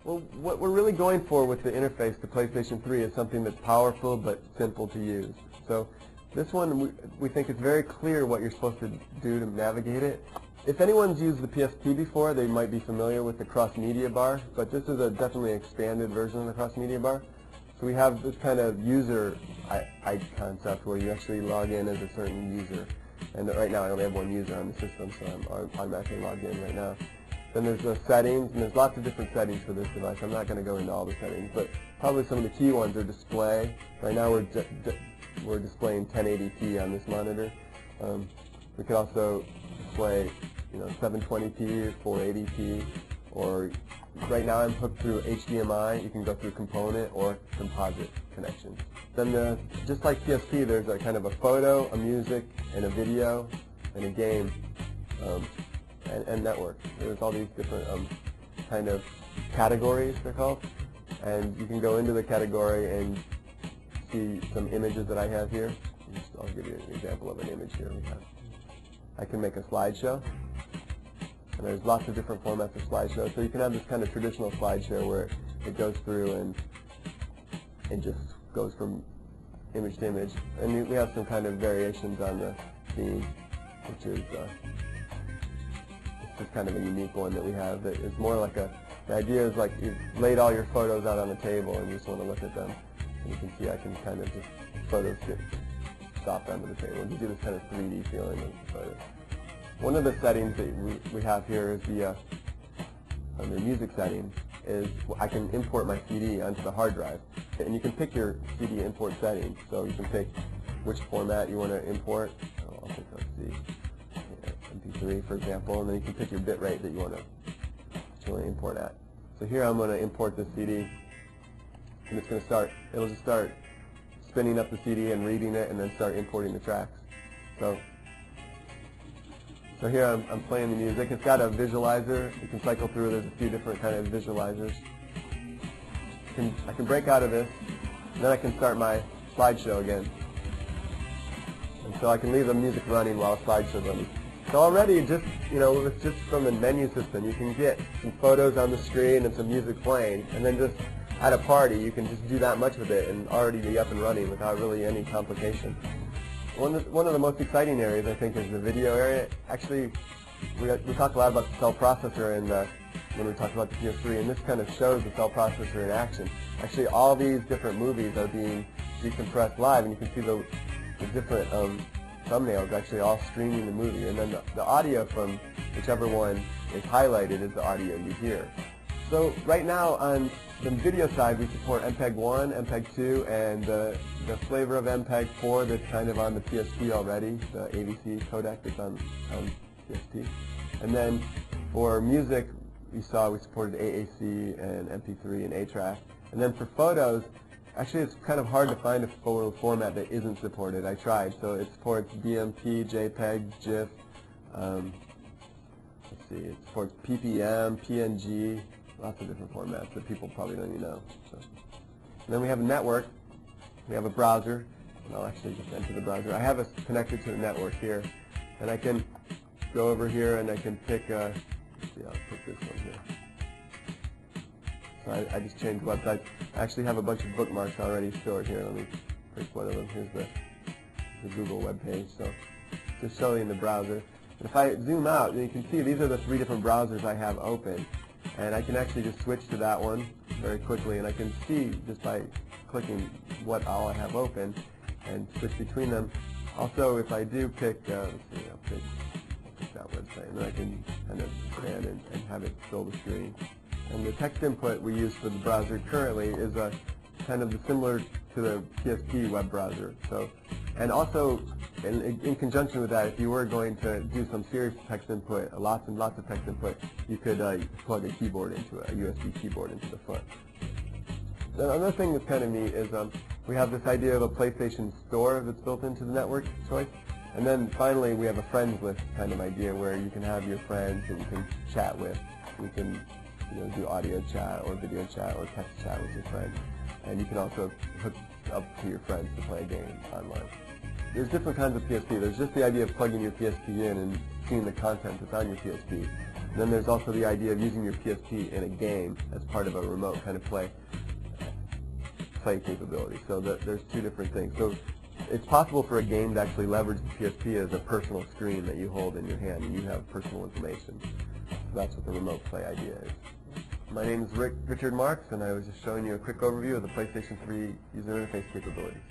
Well, what we're really going for with the interface to PlayStation 3 is something that's powerful but simple to use. So this one, we think it's very clear what you're supposed to do to navigate it. If anyone's used the PSP before, they might be familiar with the cross-media bar, but this is a definitely expanded version of the cross-media bar. So we have this kind of user concept where you actually log in as a certain user. And right now I only have one user on the system, so I'm automatically logged in right now. Then there's the settings, and there's lots of different settings for this device. I'm not going to go into all the settings, but probably some of the key ones are display. Right now we're displaying 1080p on this monitor. We could also display 720p or 480p, or right now I'm hooked through HDMI. You can go through component or composite connections. Then just like PSP, there's a kind of a photo, a music, and a video, and a game, and network. There's all these different kind of categories, they're called, and you can go into the category and see some images that I have here. I'll give you an example of an image here. I can make a slideshow, and there's lots of different formats of slideshow. So you can have this kind of traditional slideshow where it goes through and it just goes from image to image. And we have some kind of variations on the theme, which is this is kind of a unique one that we have. That is more like the idea is like you've laid all your photos out on the table and you just want to look at them. And you can see I can kind of just photos get stopped onto the table. You get this kind of 3D feeling of the photos. One of the settings that we have here is the music setting is I can import my CD onto the hard drive. And you can pick your CD import settings. So you can pick which format you want to import. I'll pick, let's see, MP3 for example, and then you can pick your bit rate that you want to import at. So here I'm going to import the CD, and it's going to start, it'll just start spinning up the CD and reading it and then start importing the tracks. So here I'm playing the music. It's got a visualizer. You can cycle through. There's a few different kind of visualizers. I can break out of this, and then I can start my slideshow again. And so I can leave the music running while the slideshow's running. So already, just just from the menu system, you can get some photos on the screen and some music playing, and then just at a party, you can just do that much with it and already be up and running without really any complication. One of the most exciting areas, I think, is the video area. Actually, we talked a lot about the cell processor when we talked about the PS3, and this kind of shows the cell processor in action. Actually, all these different movies are being decompressed live, and you can see the different thumbnails actually all streaming the movie. And then the audio from whichever one is highlighted is the audio you hear. So right now on the video side, we support MPEG-1, MPEG-2, and the flavor of MPEG-4 that's kind of on the PSP already, the AVC codec that's on PSP. And then for music, we supported AAC and MP3 and A-Track. And then for photos, actually it's kind of hard to find a photo format that isn't supported. I tried. So it supports BMP, JPEG, GIF, let's see, it supports PPM, PNG, lots of different formats that people probably don't even know. So. And then we have a network. We have a browser. And I'll actually just enter the browser. I have it connected to the network here. And I can go over here and I can pick, let's see, I'll pick this one here. So I just changed websites. I actually have a bunch of bookmarks already stored here. Let me pick one of them. Here's the Google web page. So just showing the browser. And if I zoom out, you can see these are the 3 different browsers I have open. And I can actually just switch to that one very quickly, and I can see just by clicking what all I have open and switch between them. Also, if I do pick, let's see, I'll pick that website, and then I can kind of expand and have it fill the screen. And the text input we use for the browser currently is kind of similar to the PSP web browser. So, and also, in conjunction with that, if you were going to do some serious text input, lots and lots of text input, you could plug a keyboard into it, a USB keyboard into the foot. Then another thing that's kind of neat is we have this idea of a PlayStation Store that's built into the network choice. And then finally, we have a friends list kind of idea where you can have your friends that you can chat with. You can do audio chat or video chat or text chat with your friends. And you can also hook up to your friends to play a game online. There's different kinds of PSP. There's just the idea of plugging your PSP in and seeing the content that's on your PSP. And then there's also the idea of using your PSP in a game as part of a remote kind of play capability. So there's two different things. So it's possible for a game to actually leverage the PSP as a personal screen that you hold in your hand and you have personal information. So that's what the remote play idea is. My name is Richard Marks, and I was just showing you a quick overview of the PlayStation 3 user interface capabilities.